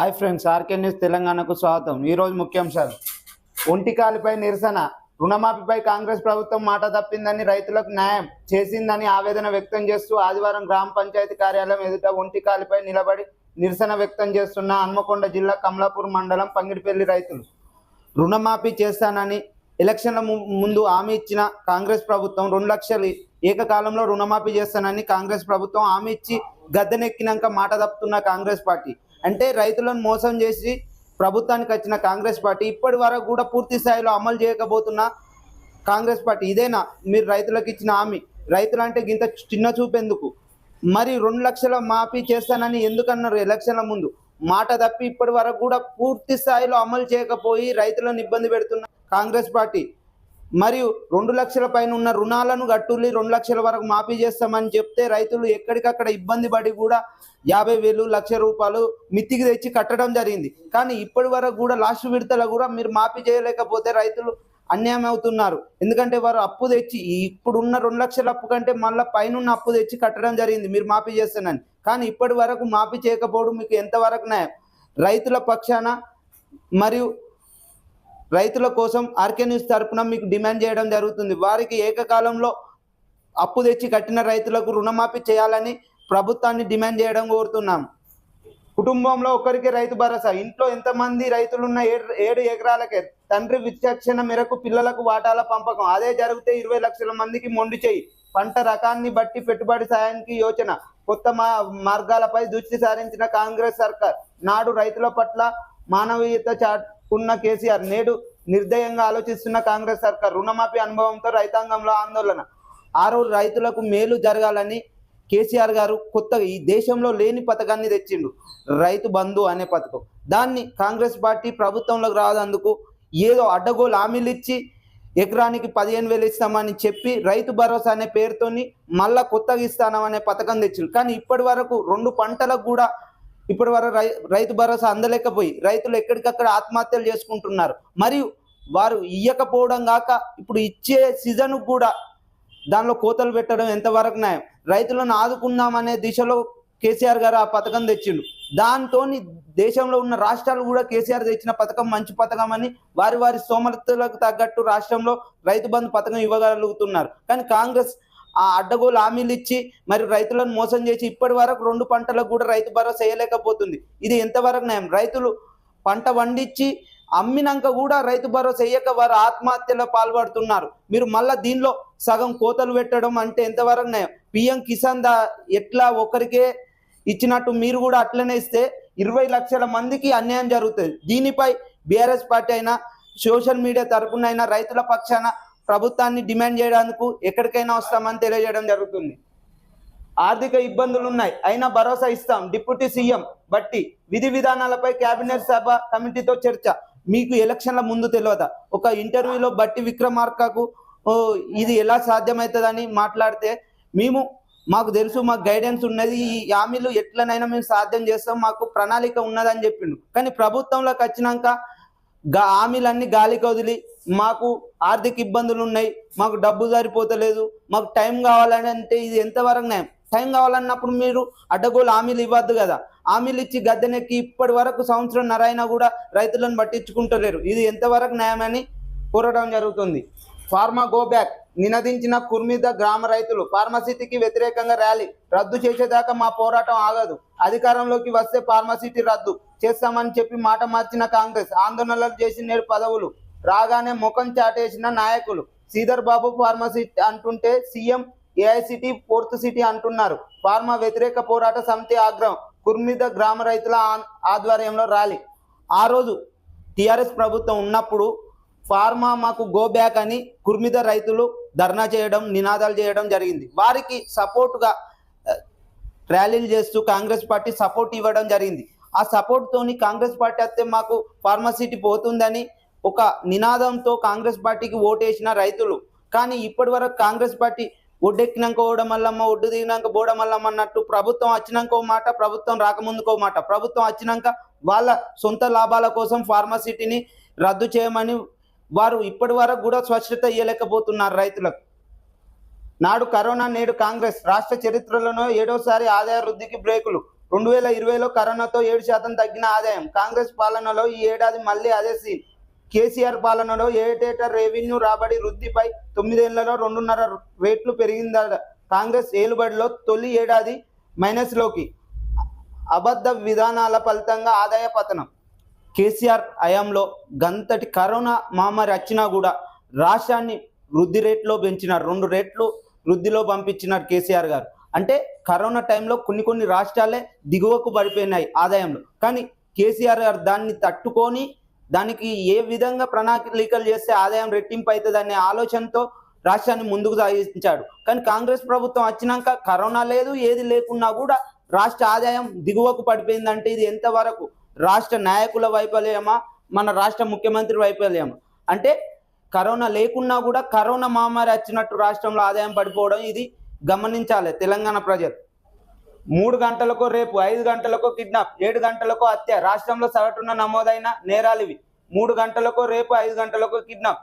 Hi friends, RK news తెలంగాణకు స్వాగతం. ఈరోజు ముఖ్యాంశాలు: ఒంటికాలిపై నిరసన, రుణమాఫీపై కాంగ్రెస్ ప్రభుత్వం మాట తప్పిందని, రైతులకు న్యాయం చేసిందని ఆవేదన వ్యక్తం చేస్తూ ఆదివారం గ్రామ పంచాయతీ కార్యాలయం ఎదుట ఒంటికాలిపై నిలబడి నిరసన వ్యక్తం చేస్తున్న హన్మకొండ జిల్లా కమలాపూర్ మండలం పంగిడిపల్లి రైతులు. రుణమాఫీ చేస్తానని ఎలక్షన్ల ముందు హామీ ఇచ్చిన కాంగ్రెస్ ప్రభుత్వం 2 లక్షలు ఏకకాలంలో రుణమాఫీ చేస్తానని కాంగ్రెస్ ప్రభుత్వం హామీ ఇచ్చి గద్దెనెక్కినాక మాట తప్పుతున్న కాంగ్రెస్ పార్టీ, అంటే రైతులను మోసం చేసి ప్రభుత్వానికి వచ్చిన కాంగ్రెస్ పార్టీ ఇప్పటి వరకు కూడా పూర్తి స్థాయిలో అమలు చేయకపోతున్న కాంగ్రెస్ పార్టీ ఇదేనా మీరు రైతులకు ఇచ్చిన హామీ? రైతులు అంటే ఇంత చిన్న చూపెందుకు? మరి 2 లక్షల మాఫీ చేస్తానని ఎందుకన్నారు ఎలక్షన్ల ముందు? మాట తప్పి ఇప్పటి వరకు కూడా పూర్తి స్థాయిలో అమలు చేయకపోయి రైతులను ఇబ్బంది పెడుతున్న కాంగ్రెస్ పార్టీ, మరియు 2 లక్షల పైన ఉన్న రుణాలను కట్టుల్లి 2 లక్షల వరకు మాఫీ చేస్తామని చెప్తే రైతులు ఎక్కడికక్కడ ఇబ్బంది పడి కూడా 50,000 1,00,000 రూపాయలు మితికి తెచ్చి కట్టడం జరిగింది. కానీ ఇప్పటి వరకు కూడా లాస్ట్ విడతలో కూడా మీరు మాఫీ చేయలేకపోతే రైతులు అన్యాయం అవుతున్నారు. ఎందుకంటే వారు అప్పు తెచ్చి ఇప్పుడున్న 2 లక్షల అప్పు కంటే మళ్ళీ పైన అప్పు తెచ్చి కట్టడం జరిగింది మీరు మాఫీ చేస్తానని. కానీ ఇప్పటి వరకు మాఫీ చేయకపోవడం మీకు ఎంతవరకు న్యాయం? రైతుల పక్షాన మరియు రైతుల కోసం ఆర్కే న్యూస్ తరపున మీకు డిమాండ్ చేయడం జరుగుతుంది. వారికి ఏకకాలంలో అప్పు తెచ్చి కట్టిన రైతులకు రుణమాఫీ చేయాలని ప్రభుత్వాన్ని డిమాండ్ చేయడం కోరుతున్నాం. కుటుంబంలో ఒకరికి రైతు భరోసా, ఇంట్లో ఎంతమంది రైతులున్న 7 ఎకరాలకే తండ్రి విచక్షణ మేరకు పిల్లలకు వాటాల పంపకం. అదే జరిగితే 20 లక్షల మందికి మొండి చేయి. పంట రకాన్ని బట్టి పెట్టుబడి సాయానికి యోచన. కొత్త మార్గాలపై దృష్టి సారించిన కాంగ్రెస్ సర్కార్ నాడు రైతుల పట్ల మానవీయత చాటుకున్న కేసీఆర్ నేడు నిర్దయంగా ఆలోచిస్తున్న కాంగ్రెస్ సర్కార్. రుణమాఫీ అనుభవంతో రైతాంగంలో ఆందోళన. ఆ రోజు రైతులకు మేలు జరగాలని కేసీఆర్ గారు కొత్త ఈ దేశంలో లేని పథకాన్ని తెచ్చిండు, రైతు బంధు అనే పథకం. దాన్ని కాంగ్రెస్ పార్టీ ప్రభుత్వంలోకి రాదందుకు ఏదో అడ్డగోలు హామీలు ఇచ్చి ఎకరానికి 15,000 ఇస్తామని చెప్పి రైతు భరోసా అనే పేరుతోని మళ్ళా కొత్తగా ఇస్తానమనే పథకం తెచ్చిండు. కానీ ఇప్పటి వరకు 2 పంటలకు కూడా ఇప్పటి వరకు రైతు భరోసా అందలేకపోయి రైతులు ఎక్కడికక్కడ ఆత్మహత్యలు చేసుకుంటున్నారు. మరియు వారు ఇయ్యకపోవడం కాక ఇప్పుడు ఇచ్చే సీజన్ కూడా దానిలో కోతలు పెట్టడం ఎంతవరకు న్యాయం? రైతులను ఆదుకుందామనే దిశలో కేసీఆర్ గారు ఆ పథకం తెచ్చిండు. దాంతో దేశంలో ఉన్న రాష్ట్రాలు కూడా కేసీఆర్ తెచ్చిన పథకం మంచి పథకం అని వారి వారి స్తోమతలకు తగ్గట్టు రాష్ట్రంలో రైతు బంధు పథకం ఇవ్వగలుగుతున్నారు. కానీ కాంగ్రెస్ ఆ అడ్డగోలు హామీలు ఇచ్చి మరి రైతులను మోసం చేసి ఇప్పటి వరకు 2 పంటలకు కూడా రైతు భరోసా వేయలేకపోతుంది. ఇది ఎంతవరకు న్యాయం? రైతులు పంట పండించి అమ్మినాక కూడా రైతు భరోసా వేయక వారు ఆత్మహత్యలో పాల్పడుతున్నారు. మీరు మళ్ళీ దీనిలో సగం కోతలు పెట్టడం అంటే ఎంతవరకు న్యాయం? పిఎం కిసాన్ ఎట్లా ఒకరికే ఇచ్చినట్టు మీరు కూడా అట్లనే ఇస్తే 20 లక్షల మందికి అన్యాయం జరుగుతుంది. దీనిపై బీఆర్ఎస్ పార్టీ అయినా సోషల్ మీడియా తరపునైనా రైతుల పక్షాన ప్రభుత్వాన్ని డిమాండ్ చేయడానికి ఎక్కడికైనా వస్తామని తెలియజేయడం జరుగుతుంది. ఆర్థిక ఇబ్బందులు ఉన్నాయి అయినా భరోసా ఇస్తాం. డిప్యూటీ సీఎం బట్టి విధి విధానాలపై కేబినెట్ సభ కమిటీతో చర్చ. మీకు ఎలక్షన్ల ముందు తెలియదా? ఒక ఇంటర్వ్యూలో బట్టి విక్రమార్కకు ఇది ఎలా సాధ్యమవుతుందని మాట్లాడితే మాకు తెలుసు, మాకు గైడెన్స్ ఉన్నది, ఈ హామీలు ఎట్లనైనా మేము సాధ్యం చేస్తాం, మాకు ప్రణాళిక ఉన్నదని చెప్పిండు. కానీ ప్రభుత్వంలోకి వచ్చినాక హామీలన్నీ గాలికి వదిలి మాకు ఆర్థిక ఇబ్బందులు ఉన్నాయి, మాకు డబ్బు సరిపోతలేదు, మాకు టైం కావాలని అంటే ఇది ఎంతవరకు న్యాయం? టైం కావాలన్నప్పుడు మీరు అడ్డగోలు హామీలు ఇవ్వద్దు కదా. హామీలు ఇచ్చి గద్దెనెక్కి ఇప్పటి వరకు 1.5 సంవత్సరం అయినా కూడా రైతులను పట్టించుకుంటలేరు. ఇది ఎంతవరకు న్యాయమని కోరడం జరుగుతుంది. ఫార్మా గో బ్యాక్ నినదించిన కుర్మిద గ్రామ రైతులు. ఫార్మసిటీకి వ్యతిరేకంగా ర్యాలీ. రద్దు చేసేదాకా మా పోరాటం ఆగదు. అధికారంలోకి వస్తే ఫార్మసిటీ రద్దు చేస్తామని చెప్పి మాట మార్చిన కాంగ్రెస్. ఆందోళనలు చేసి నేడు పదవులు రాగానే ముఖం చాటేసిన నాయకులు. శ్రీధర్ బాబు ఫార్మసిటీ అంటుంటే సీఎం ఏఐసిటీ 4th సిటీ అంటున్నారు. ఫార్మా వ్యతిరేక పోరాట సమితి ఆగ్రహం. కుర్మిద గ్రామ రైతుల ఆధ్వర్యంలో ర్యాలీ. ఆ రోజు టీఆర్ఎస్ ప్రభుత్వం ఉన్నప్పుడు ఫార్మా మాకు గో బ్యాక్ అని కుర్మిద రైతులు ధర్నా చేయడం, నినాదాలు చేయడం జరిగింది. వారికి సపోర్టుగా ర్యాలీలు చేస్తూ కాంగ్రెస్ పార్టీ సపోర్ట్ ఇవ్వడం జరిగింది. ఆ సపోర్ట్తోని కాంగ్రెస్ పార్టీ వస్తే మాకు ఫార్మసిటీ పోతుందని ఒక నినాదంతో కాంగ్రెస్ పార్టీకి ఓటేసిన రైతులు. కానీ ఇప్పటి వరకు కాంగ్రెస్ పార్టీ ఒడ్డెక్కినాక ఓడం మల్లమ్మ, ఒడ్డు దిగినాక బోడం మల్లమ్మ అన్నట్టు ప్రభుత్వం వచ్చినాక ఓ మాట, ప్రభుత్వం రాకముందుకో మాట. ప్రభుత్వం వచ్చినాక వాళ్ళ సొంత లాభాల కోసం ఫార్మసిటీని రద్దు చేయమని వారు ఇప్పటి వరకు కూడా స్పష్టత ఇవ్వలేకపోతున్నారు రైతులకు. నాడు కరోనా, నేడు కాంగ్రెస్. రాష్ట్ర చరిత్రలోనో 7వసారి ఆదాయ వృద్ధికి బ్రేకులు. 2020లో కరోనాతో 7% తగ్గిన ఆదాయం. కాంగ్రెస్ పాలనలో ఈ ఏడాది మళ్ళీ అదే సీన్. కేసీఆర్ పాలనలో ఏటేటా రెవెన్యూ రాబడి వృద్ధిపై 9 ఏళ్లలో 2.5 రెట్లు పెరిగిందట. కాంగ్రెస్ ఏలుబడిలో తొలి ఏడాది మైనస్లోకి. అబద్ధ విధానాల ఫలితంగా ఆదాయ పతనం. కేసీఆర్ హయాంలో గంతటి కరోనా మహమ్మారి వచ్చినా కూడా రాష్ట్రాన్ని వృద్ధి రేట్లో పెంచినారు. 2 రెట్లు వృద్ధిలో పంపించినారు కేసీఆర్ గారు. అంటే కరోనా టైంలో కొన్ని రాష్ట్రాలే దిగువకు పడిపోయినాయి ఆదాయంలో. కానీ కేసీఆర్ గారు దాన్ని తట్టుకొని దానికి ఏ విధంగా ప్రణాళికలు చేస్తే ఆదాయం రెట్టింపు అవుతుంది అనే ఆలోచనతో రాష్ట్రాన్ని ముందుకు సాగించాడు. కానీ కాంగ్రెస్ ప్రభుత్వం వచ్చినాక కరోనా లేదు, ఏది లేకున్నా కూడా రాష్ట్ర ఆదాయం దిగువకు పడిపోయిందంటే ఇది ఎంతవరకు రాష్ట్ర నాయకుల వైఫల్యమా, మన రాష్ట్ర ముఖ్యమంత్రి వైఫల్యమా? అంటే కరోనా లేకున్నా కూడా కరోనా మహమ్మారి వచ్చినట్టు రాష్ట్రంలో ఆదాయం పడిపోవడం ఇది గమనించాలి తెలంగాణ ప్రజలు. 3 గంటలకో రేపు, 5 గంటలకో కిడ్నాప్, 7 గంటలకో హత్య రాష్ట్రంలో సగటున నమోదైన నేరాలు ఇవి. 3 గంటలకో రేపు, 5 గంటలకో కిడ్నాప్.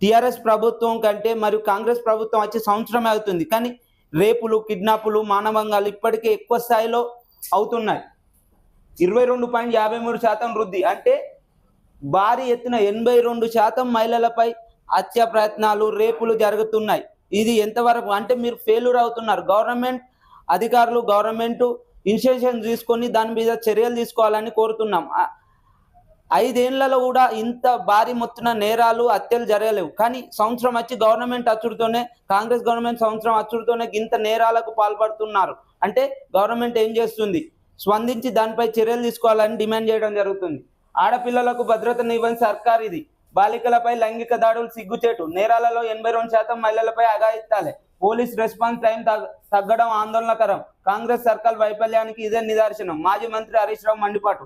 టీఆర్ఎస్ ప్రభుత్వం కంటే మరియు కాంగ్రెస్ ప్రభుత్వం వచ్చి సంవత్సరమే అవుతుంది, కానీ రేపులు, కిడ్నాపులు, మానభంగాలు ఇప్పటికే ఎక్కువ స్థాయిలో అవుతున్నాయి. 22.53% వృద్ధి. అంటే భారీ ఎత్తున 82% మహిళలపై హత్య ప్రయత్నాలు, రేపులు జరుగుతున్నాయి. ఇది ఎంతవరకు అంటే మీరు ఫెయిల్యూర్ అవుతున్నారు. గవర్నమెంట్ అధికారులు, గవర్నమెంట్ ఇనిషియేషన్ తీసుకొని దాని మీద చర్యలు తీసుకోవాలని కోరుతున్నాం. 5 ఏళ్లలో కూడా ఇంత భారీ మొత్తున నేరాలు, హత్యలు జరగలేవు. కానీ సంవత్సరం వచ్చి గవర్నమెంట్ అచ్చుడుతోనే, కాంగ్రెస్ గవర్నమెంట్ సంవత్సరం అచ్చుడుతోనే ఇంత నేరాలకు పాల్పడుతున్నారు. అంటే గవర్నమెంట్ ఏం చేస్తుంది? స్పందించి దానిపై చర్యలు తీసుకోవాలని డిమాండ్ చేయడం జరుగుతుంది. ఆడపిల్లలకు భద్రతనివ్వని సర్కార్ ఇది. బాలికలపై లైంగిక దాడులు సిగ్గుచేటు. నేరాలలో 82% మహిళలపై అఘాయిత్యాలే. పోలీస్ రెస్పాన్స్ టైం తగ్గడం ఆందోళనకరం. కాంగ్రెస్ సర్కార్ వైఫల్యానికి ఇదే నిదర్శనం. మాజీ మంత్రి హరీష్ రావు మండిపాటు.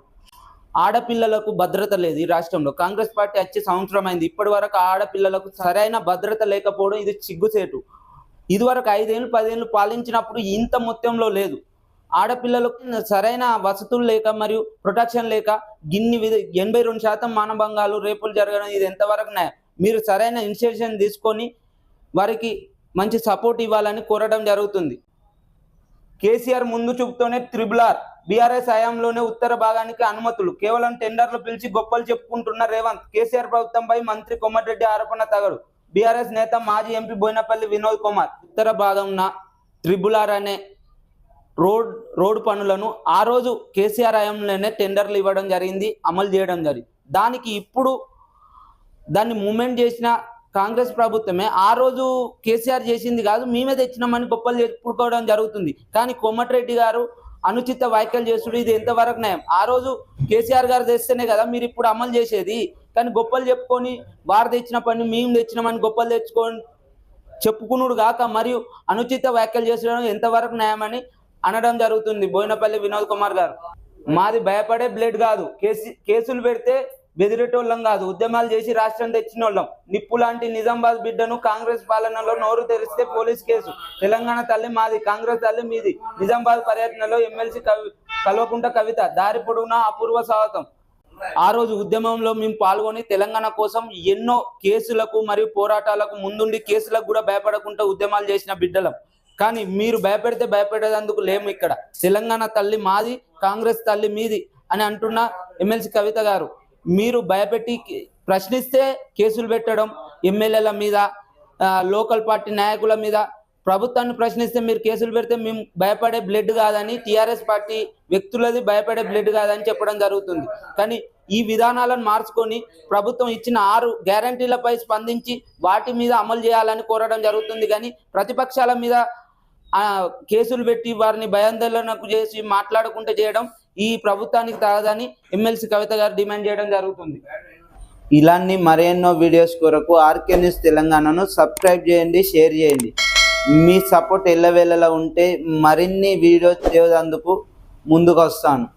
ఆడపిల్లలకు భద్రత లేదు ఈ రాష్ట్రంలో. కాంగ్రెస్ పార్టీ వచ్చి సంవత్సరం అయింది, ఇప్పటి వరకు ఆడపిల్లలకు సరైన భద్రత లేకపోవడం ఇది సిగ్గుచేటు. ఇదివరకు 5 ఏళ్ళు 10 ఏళ్ళు పాలించినప్పుడు ఇంత మొత్తంలో లేదు. ఆడపిల్లలకు సరైన వసతులు లేక మరియు ప్రొటెక్షన్ లేక 82% మానభంగాలు, రేపులు జరగడం ఇది ఎంతవరకు న్యాయం? మీరు సరైన ఇనిషియేషన్ తీసుకొని వారికి మంచి సపోర్ట్ ఇవ్వాలని కోరడం జరుగుతుంది. కేసీఆర్ ముందు చూపుతోనే RRR. బీఆర్ఎస్ హయాంలోనే ఉత్తర భాగానికి అనుమతులు. కేవలం టెండర్లు పిలిచి గొప్పలు చెప్పుకుంటున్న రేవంత్. కేసీఆర్ ప్రభుత్వంపై మంత్రి కోమటిరెడ్డి ఆరోపణ తగడు. బీఆర్ఎస్ నేత మాజీ ఎంపీ బోయినపల్లి వినోద్ కుమార్. ఉత్తర భాగంన RRR అనే రోడ్ పనులను ఆ రోజు కేసీఆర్ హయాంలోనే టెండర్లు ఇవ్వడం జరిగింది, అమలు చేయడం జరిగింది. దానికి ఇప్పుడు దాన్ని మూమెంట్ చేసిన కాంగ్రెస్ ప్రభుత్వమే. ఆ రోజు కేసీఆర్ చేసింది కాదు, మేమే తెచ్చినామని గొప్పలు చెప్పుకోవడం జరుగుతుంది. కానీ కోమటిరెడ్డి గారు అనుచిత వ్యాఖ్యలు చేస్తుడు ఇది ఎంతవరకు న్యాయం? ఆ రోజు కేసీఆర్ గారు తెస్తేనే కదా మీరు ఇప్పుడు అమలు చేసేది. కానీ గొప్పలు చెప్పుకొని వారు తెచ్చిన పని మేము తెచ్చినామని గొప్పలు చెప్పుకునుడు కాక మరియు అనుచిత వ్యాఖ్యలు చేసడం ఎంతవరకు న్యాయమని అనడం జరుగుతుంది బోయినపల్లి వినోద్ కుమార్ గారు. మాది భయపడే బ్లేడ్ కాదు, కేసులు పెడితే బెదిరేటోళ్ళం కాదు, ఉద్యమాలు చేసి రాష్ట్రం తెచ్చిన వాళ్ళం. నిప్పు లాంటి నిజామాబాద్ బిడ్డను కాంగ్రెస్ పాలనలో నోరు తెరిస్తే పోలీస్ కేసు. తెలంగాణ తల్లి మాది, కాంగ్రెస్ తల్లి మీది. నిజామాబాద్ పర్యటనలో ఎమ్మెల్సీ కల్వకుంట్ల కవిత. దారి పొడవునా అపూర్వ స్వాగతం. ఆ రోజు ఉద్యమంలో మేము పాల్గొని తెలంగాణ కోసం ఎన్నో కేసులకు మరియు పోరాటాలకు ముందుండి కేసులకు కూడా భయపడకుండా ఉద్యమాలు చేసిన బిడ్డలం. కానీ మీరు భయపడేందుకు లేము. ఇక్కడ తెలంగాణ తల్లి మాది, కాంగ్రెస్ తల్లి మీది అని అంటున్న ఎమ్మెల్సీ కవిత గారు, మీరు భయపెట్టి ప్రశ్నిస్తే కేసులు పెట్టడం, ఎమ్మెల్యేల మీద, లోకల్ పార్టీ నాయకుల మీద, ప్రభుత్వాన్ని ప్రశ్నిస్తే మీరు కేసులు పెడితే మేము భయపడే బ్లడ్ కాదని, టీఆర్ఎస్ పార్టీ వ్యక్తులది భయపడే బ్లడ్ కాదని చెప్పడం జరుగుతుంది. కానీ ఈ విధానాలను మార్చుకొని ప్రభుత్వం ఇచ్చిన 6 గ్యారంటీలపై స్పందించి వాటి మీద అమలు చేయాలని కోరడం జరుగుతుంది. కానీ ప్రతిపక్షాల మీద కేసులు పెట్టి వారిని భయాందోళనకు చేసి మాట్లాడుకుంటూ చేయడం ఈ ప్రభుత్వానికి తగదని ఎమ్మెల్సీ కవిత గారు డిమాండ్ చేయడం జరుగుతుంది. ఇలాంటి మరెన్నో వీడియోస్ కొరకు ఆర్కే న్యూస్ తెలంగాణను సబ్స్క్రైబ్ చేయండి, షేర్ చేయండి. మీ సపోర్ట్ ఎల్లవేళలా ఉంటే మరిన్ని వీడియోస్ చేసేందుకు ముందుకు వస్తాను.